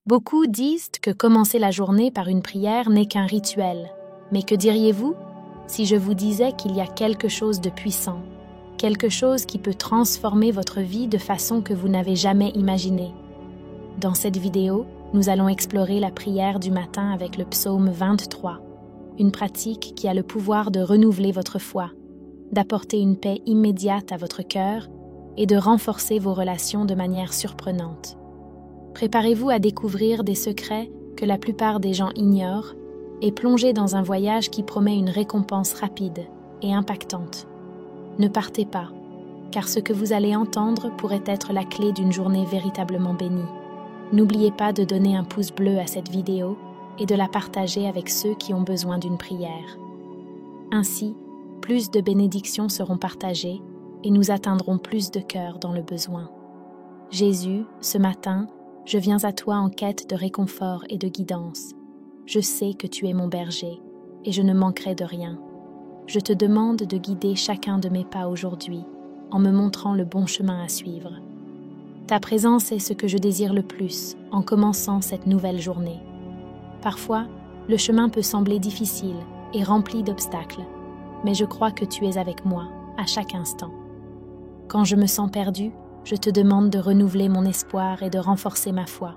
Beaucoup disent que commencer la journée par une prière n'est qu'un rituel. Mais que diriez-vous si je vous disais qu'il y a quelque chose de puissant, quelque chose qui peut transformer votre vie de façon que vous n'avez jamais imaginée? Dans cette vidéo, nous allons explorer la prière du matin avec le psaume 23, une pratique qui a le pouvoir de renouveler votre foi, d'apporter une paix immédiate à votre cœur et de renforcer vos relations de manière surprenante. Préparez-vous à découvrir des secrets que la plupart des gens ignorent et plongez dans un voyage qui promet une récompense rapide et impactante. Ne partez pas, car ce que vous allez entendre pourrait être la clé d'une journée véritablement bénie. N'oubliez pas de donner un pouce bleu à cette vidéo et de la partager avec ceux qui ont besoin d'une prière. Ainsi, plus de bénédictions seront partagées et nous atteindrons plus de cœurs dans le besoin. Jésus, ce matin, je viens à toi en quête de réconfort et de guidance. Je sais que tu es mon berger et je ne manquerai de rien. Je te demande de guider chacun de mes pas aujourd'hui en me montrant le bon chemin à suivre. Ta présence est ce que je désire le plus en commençant cette nouvelle journée. Parfois, le chemin peut sembler difficile et rempli d'obstacles, mais je crois que tu es avec moi à chaque instant. Quand je me sens perdue, je te demande de renouveler mon espoir et de renforcer ma foi.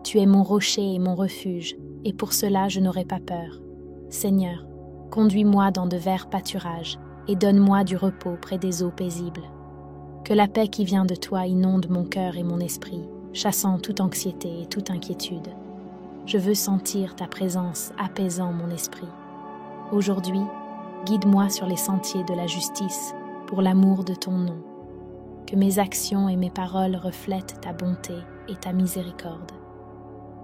Tu es mon rocher et mon refuge, et pour cela je n'aurai pas peur. Seigneur, conduis-moi dans de verts pâturages et donne-moi du repos près des eaux paisibles. Que la paix qui vient de toi inonde mon cœur et mon esprit, chassant toute anxiété et toute inquiétude. Je veux sentir ta présence apaisant mon esprit. Aujourd'hui, guide-moi sur les sentiers de la justice pour l'amour de ton nom. Que mes actions et mes paroles reflètent ta bonté et ta miséricorde.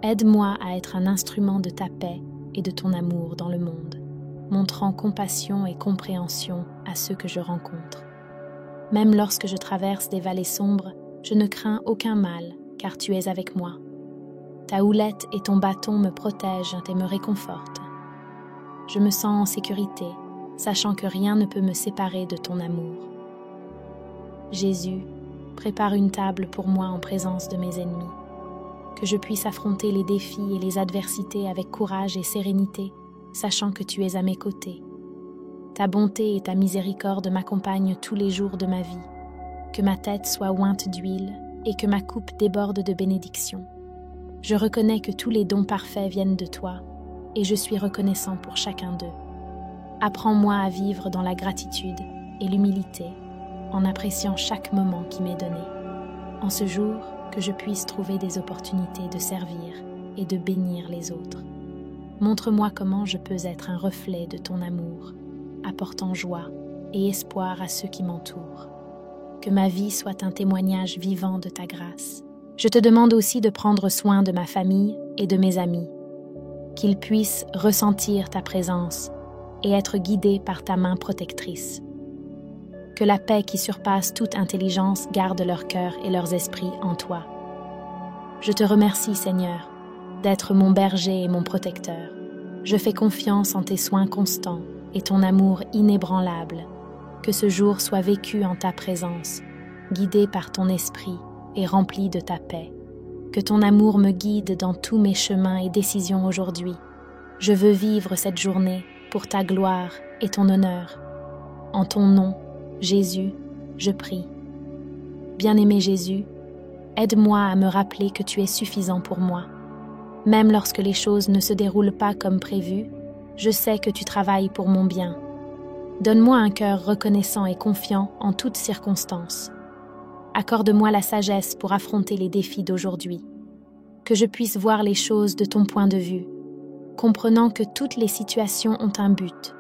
Aide-moi à être un instrument de ta paix et de ton amour dans le monde, montrant compassion et compréhension à ceux que je rencontre. Même lorsque je traverse des vallées sombres, je ne crains aucun mal, car tu es avec moi. Ta houlette et ton bâton me protègent et me réconfortent. Je me sens en sécurité, sachant que rien ne peut me séparer de ton amour. Jésus, prépare une table pour moi en présence de mes ennemis. Que je puisse affronter les défis et les adversités avec courage et sérénité, sachant que tu es à mes côtés. Ta bonté et ta miséricorde m'accompagnent tous les jours de ma vie. Que ma tête soit ointe d'huile et que ma coupe déborde de bénédictions. Je reconnais que tous les dons parfaits viennent de toi et je suis reconnaissant pour chacun d'eux. Apprends-moi à vivre dans la gratitude et l'humilité, en appréciant chaque moment qui m'est donné. En ce jour, que je puisse trouver des opportunités de servir et de bénir les autres. Montre-moi comment je peux être un reflet de ton amour, apportant joie et espoir à ceux qui m'entourent. Que ma vie soit un témoignage vivant de ta grâce. Je te demande aussi de prendre soin de ma famille et de mes amis, qu'ils puissent ressentir ta présence et être guidés par ta main protectrice. Que la paix qui surpasse toute intelligence garde leur cœur et leurs esprits en toi. Je te remercie, Seigneur, d'être mon berger et mon protecteur. Je fais confiance en tes soins constants et ton amour inébranlable. Que ce jour soit vécu en ta présence, guidé par ton esprit et rempli de ta paix. Que ton amour me guide dans tous mes chemins et décisions aujourd'hui. Je veux vivre cette journée pour ta gloire et ton honneur. En ton nom, Jésus, je prie. Bien-aimé Jésus, aide-moi à me rappeler que tu es suffisant pour moi. Même lorsque les choses ne se déroulent pas comme prévu, je sais que tu travailles pour mon bien. Donne-moi un cœur reconnaissant et confiant en toutes circonstances. Accorde-moi la sagesse pour affronter les défis d'aujourd'hui. Que je puisse voir les choses de ton point de vue, comprenant que toutes les situations ont un but.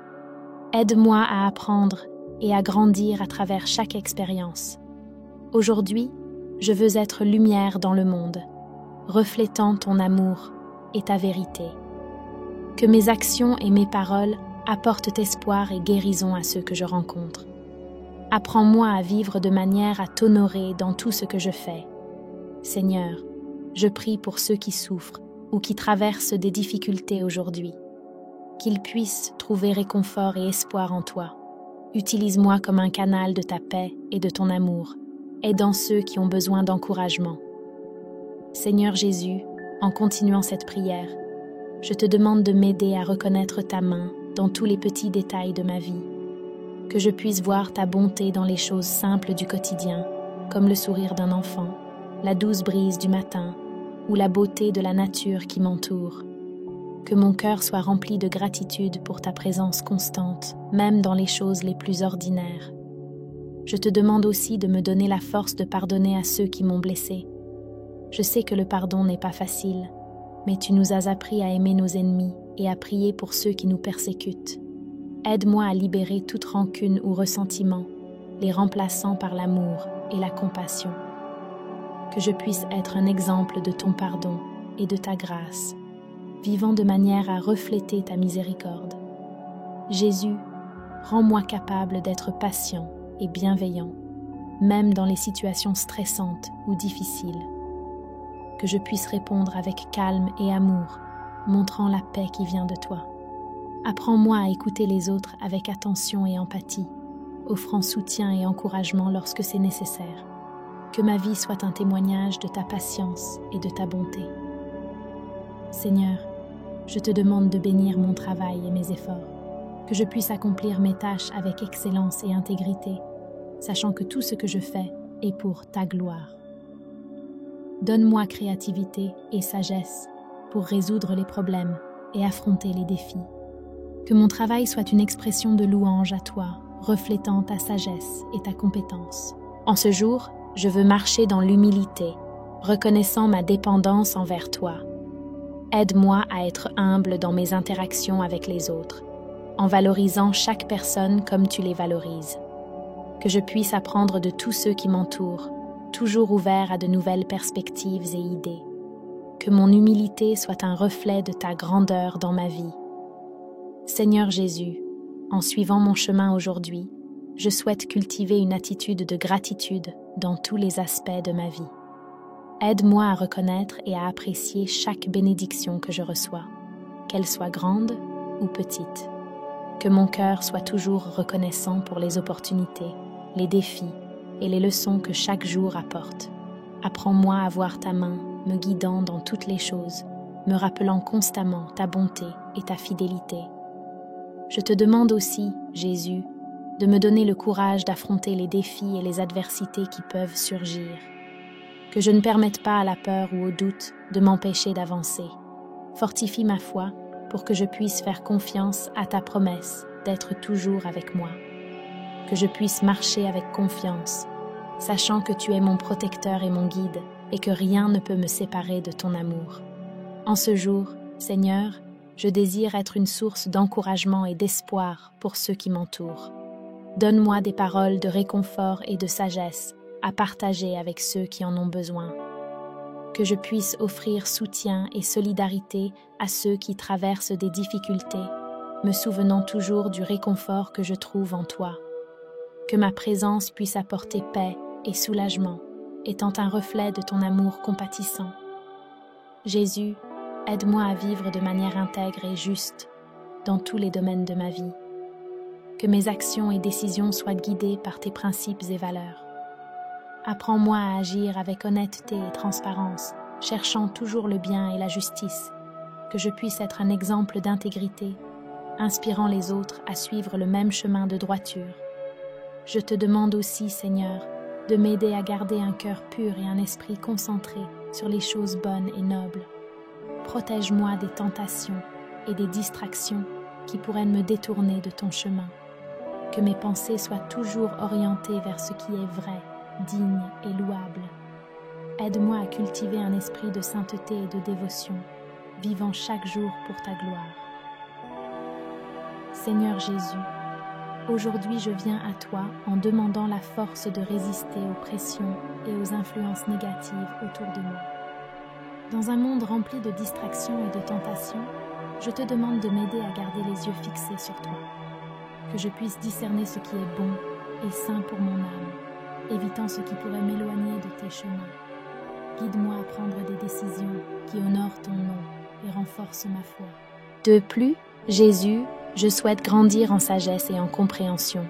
Aide-moi à apprendre et à grandir à travers chaque expérience. Aujourd'hui, je veux être lumière dans le monde, reflétant ton amour et ta vérité. Que mes actions et mes paroles apportent espoir et guérison à ceux que je rencontre. Apprends-moi à vivre de manière à t'honorer dans tout ce que je fais. Seigneur, je prie pour ceux qui souffrent ou qui traversent des difficultés aujourd'hui, qu'ils puissent trouver réconfort et espoir en toi. Utilise-moi comme un canal de ta paix et de ton amour, aidant ceux qui ont besoin d'encouragement. Seigneur Jésus, en continuant cette prière, je te demande de m'aider à reconnaître ta main dans tous les petits détails de ma vie, que je puisse voir ta bonté dans les choses simples du quotidien, comme le sourire d'un enfant, la douce brise du matin ou la beauté de la nature qui m'entoure. Que mon cœur soit rempli de gratitude pour ta présence constante, même dans les choses les plus ordinaires. Je te demande aussi de me donner la force de pardonner à ceux qui m'ont blessé. Je sais que le pardon n'est pas facile, mais tu nous as appris à aimer nos ennemis et à prier pour ceux qui nous persécutent. Aide-moi à libérer toute rancune ou ressentiment, les remplaçant par l'amour et la compassion. Que je puisse être un exemple de ton pardon et de ta grâce, vivant de manière à refléter ta miséricorde. Jésus, rends-moi capable d'être patient et bienveillant, même dans les situations stressantes ou difficiles. Que je puisse répondre avec calme et amour, montrant la paix qui vient de toi. Apprends-moi à écouter les autres avec attention et empathie, offrant soutien et encouragement lorsque c'est nécessaire. Que ma vie soit un témoignage de ta patience et de ta bonté. Seigneur, je te demande de bénir mon travail et mes efforts, que je puisse accomplir mes tâches avec excellence et intégrité, sachant que tout ce que je fais est pour ta gloire. Donne-moi créativité et sagesse pour résoudre les problèmes et affronter les défis. Que mon travail soit une expression de louange à toi, reflétant ta sagesse et ta compétence. En ce jour, je veux marcher dans l'humilité, reconnaissant ma dépendance envers toi. Aide-moi à être humble dans mes interactions avec les autres, en valorisant chaque personne comme tu les valorises. Que je puisse apprendre de tous ceux qui m'entourent, toujours ouvert à de nouvelles perspectives et idées. Que mon humilité soit un reflet de ta grandeur dans ma vie. Seigneur Jésus, en suivant mon chemin aujourd'hui, je souhaite cultiver une attitude de gratitude dans tous les aspects de ma vie. Aide-moi à reconnaître et à apprécier chaque bénédiction que je reçois, qu'elle soit grande ou petite. Que mon cœur soit toujours reconnaissant pour les opportunités, les défis et les leçons que chaque jour apporte. Apprends-moi à voir ta main me guidant dans toutes les choses, me rappelant constamment ta bonté et ta fidélité. Je te demande aussi, Jésus, de me donner le courage d'affronter les défis et les adversités qui peuvent surgir. Que je ne permette pas à la peur ou au doute de m'empêcher d'avancer. Fortifie ma foi pour que je puisse faire confiance à ta promesse d'être toujours avec moi. Que je puisse marcher avec confiance, sachant que tu es mon protecteur et mon guide et que rien ne peut me séparer de ton amour. En ce jour, Seigneur, je désire être une source d'encouragement et d'espoir pour ceux qui m'entourent. Donne-moi des paroles de réconfort et de sagesse à partager avec ceux qui en ont besoin. Que je puisse offrir soutien et solidarité à ceux qui traversent des difficultés, me souvenant toujours du réconfort que je trouve en toi. Que ma présence puisse apporter paix et soulagement, étant un reflet de ton amour compatissant. Jésus, aide-moi à vivre de manière intègre et juste dans tous les domaines de ma vie. Que mes actions et décisions soient guidées par tes principes et valeurs. Apprends-moi à agir avec honnêteté et transparence, cherchant toujours le bien et la justice, que je puisse être un exemple d'intégrité, inspirant les autres à suivre le même chemin de droiture. Je te demande aussi, Seigneur, de m'aider à garder un cœur pur et un esprit concentré sur les choses bonnes et nobles. Protège-moi des tentations et des distractions qui pourraient me détourner de ton chemin. Que mes pensées soient toujours orientées vers ce qui est vrai, digne et louable. Aide-moi à cultiver un esprit de sainteté et de dévotion, vivant chaque jour pour ta gloire. Seigneur Jésus, aujourd'hui je viens à toi en demandant la force de résister aux pressions et aux influences négatives autour de moi. Dans un monde rempli de distractions et de tentations, je te demande de m'aider à garder les yeux fixés sur toi, que je puisse discerner ce qui est bon et sain pour mon âme, évitant ce qui pourrait m'éloigner de tes chemins. Guide-moi à prendre des décisions qui honorent ton nom et renforcent ma foi. De plus, Jésus, je souhaite grandir en sagesse et en compréhension.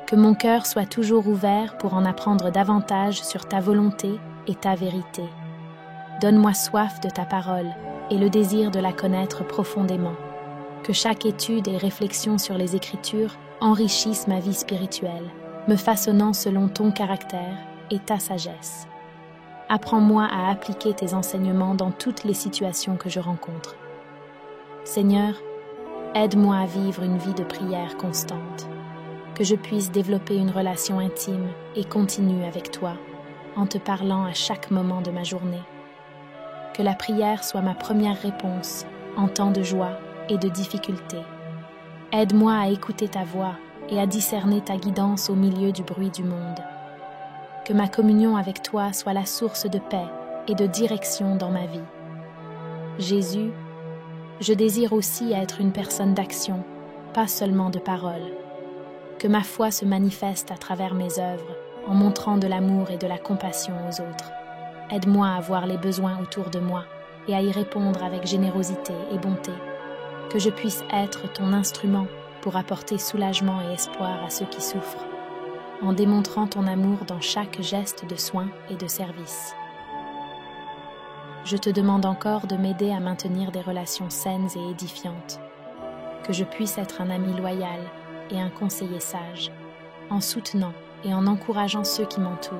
Que mon cœur soit toujours ouvert pour en apprendre davantage sur ta volonté et ta vérité. Donne-moi soif de ta parole et le désir de la connaître profondément. Que chaque étude et réflexion sur les Écritures enrichisse ma vie spirituelle, me façonnant selon ton caractère et ta sagesse. Apprends-moi à appliquer tes enseignements dans toutes les situations que je rencontre. Seigneur, aide-moi à vivre une vie de prière constante, que je puisse développer une relation intime et continue avec toi, en te parlant à chaque moment de ma journée. Que la prière soit ma première réponse en temps de joie et de difficulté. Aide-moi à écouter ta voix et à discerner ta guidance au milieu du bruit du monde. Que ma communion avec toi soit la source de paix et de direction dans ma vie. Jésus, je désire aussi être une personne d'action, pas seulement de parole. Que ma foi se manifeste à travers mes œuvres, en montrant de l'amour et de la compassion aux autres. Aide-moi à voir les besoins autour de moi et à y répondre avec générosité et bonté. Que je puisse être ton instrument pour apporter soulagement et espoir à ceux qui souffrent, en démontrant ton amour dans chaque geste de soin et de service. Je te demande encore de m'aider à maintenir des relations saines et édifiantes, que je puisse être un ami loyal et un conseiller sage, en soutenant et en encourageant ceux qui m'entourent.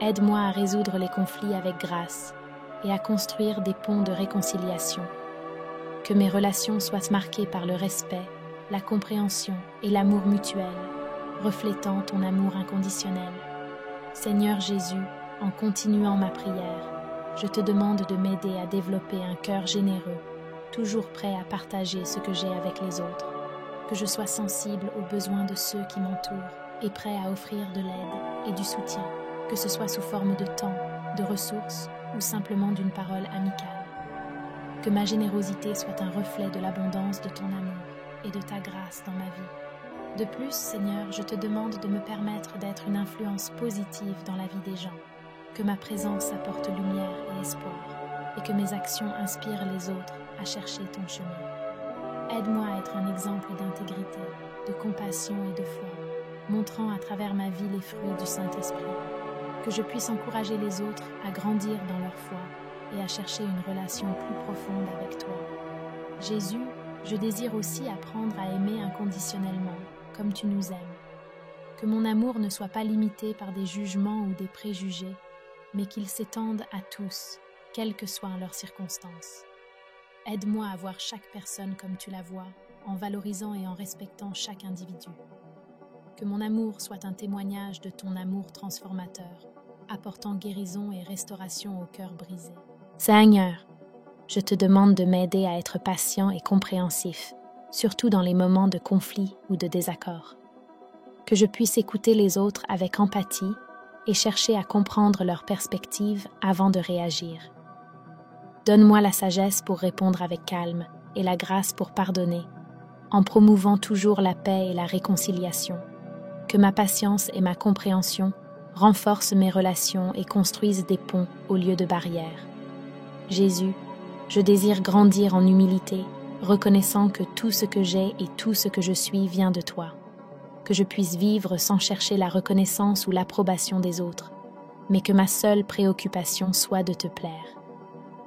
Aide-moi à résoudre les conflits avec grâce et à construire des ponts de réconciliation. Que mes relations soient marquées par le respect, la compréhension et l'amour mutuel, reflétant ton amour inconditionnel. Seigneur Jésus, en continuant ma prière, je te demande de m'aider à développer un cœur généreux, toujours prêt à partager ce que j'ai avec les autres. Que je sois sensible aux besoins de ceux qui m'entourent et prêt à offrir de l'aide et du soutien, que ce soit sous forme de temps, de ressources ou simplement d'une parole amicale. Que ma générosité soit un reflet de l'abondance de ton amour et de ta grâce dans ma vie. De plus, Seigneur, je te demande de me permettre d'être une influence positive dans la vie des gens, que ma présence apporte lumière et espoir, et que mes actions inspirent les autres à chercher ton chemin. Aide-moi à être un exemple d'intégrité, de compassion et de foi, montrant à travers ma vie les fruits du Saint-Esprit. Que je puisse encourager les autres à grandir dans leur foi et à chercher une relation plus profonde avec toi. Jésus, je désire aussi apprendre à aimer inconditionnellement, comme tu nous aimes. Que mon amour ne soit pas limité par des jugements ou des préjugés, mais qu'il s'étende à tous, quelles que soient leurs circonstances. Aide-moi à voir chaque personne comme tu la vois, en valorisant et en respectant chaque individu. Que mon amour soit un témoignage de ton amour transformateur, apportant guérison et restauration au cœur brisé. Seigneur, je te demande de m'aider à être patient et compréhensif, surtout dans les moments de conflit ou de désaccord. Que je puisse écouter les autres avec empathie et chercher à comprendre leurs perspectives avant de réagir. Donne-moi la sagesse pour répondre avec calme et la grâce pour pardonner, en promouvant toujours la paix et la réconciliation. Que ma patience et ma compréhension renforcent mes relations et construisent des ponts au lieu de barrières. Jésus, je désire grandir en humilité, reconnaissant que tout ce que j'ai et tout ce que je suis vient de toi. Que je puisse vivre sans chercher la reconnaissance ou l'approbation des autres, mais que ma seule préoccupation soit de te plaire.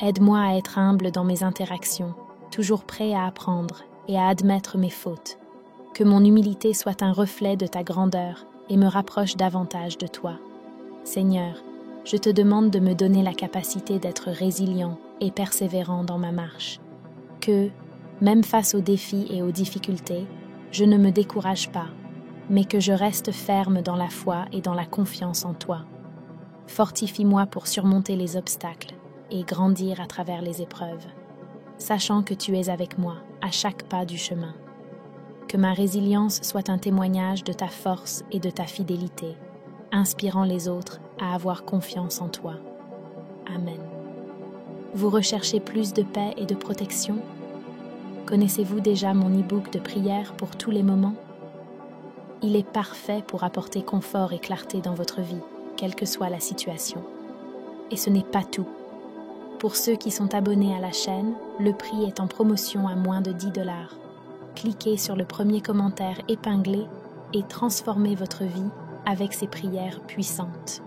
Aide-moi à être humble dans mes interactions, toujours prêt à apprendre et à admettre mes fautes. Que mon humilité soit un reflet de ta grandeur et me rapproche davantage de toi. Seigneur, je te demande de me donner la capacité d'être résilient et persévérant dans ma marche. Que, même face aux défis et aux difficultés, je ne me décourage pas, mais que je reste ferme dans la foi et dans la confiance en toi. Fortifie-moi pour surmonter les obstacles et grandir à travers les épreuves, sachant que tu es avec moi à chaque pas du chemin. Que ma résilience soit un témoignage de ta force et de ta fidélité, inspirant les autres à avoir confiance en toi. Amen. Vous recherchez plus de paix et de protection? Connaissez-vous déjà mon e-book de prière pour tous les moments? Il est parfait pour apporter confort et clarté dans votre vie, quelle que soit la situation. Et ce n'est pas tout. Pour ceux qui sont abonnés à la chaîne, le prix est en promotion à moins de 10 $. Cliquez sur le premier commentaire épinglé et transformez votre vie avec ces prières puissantes.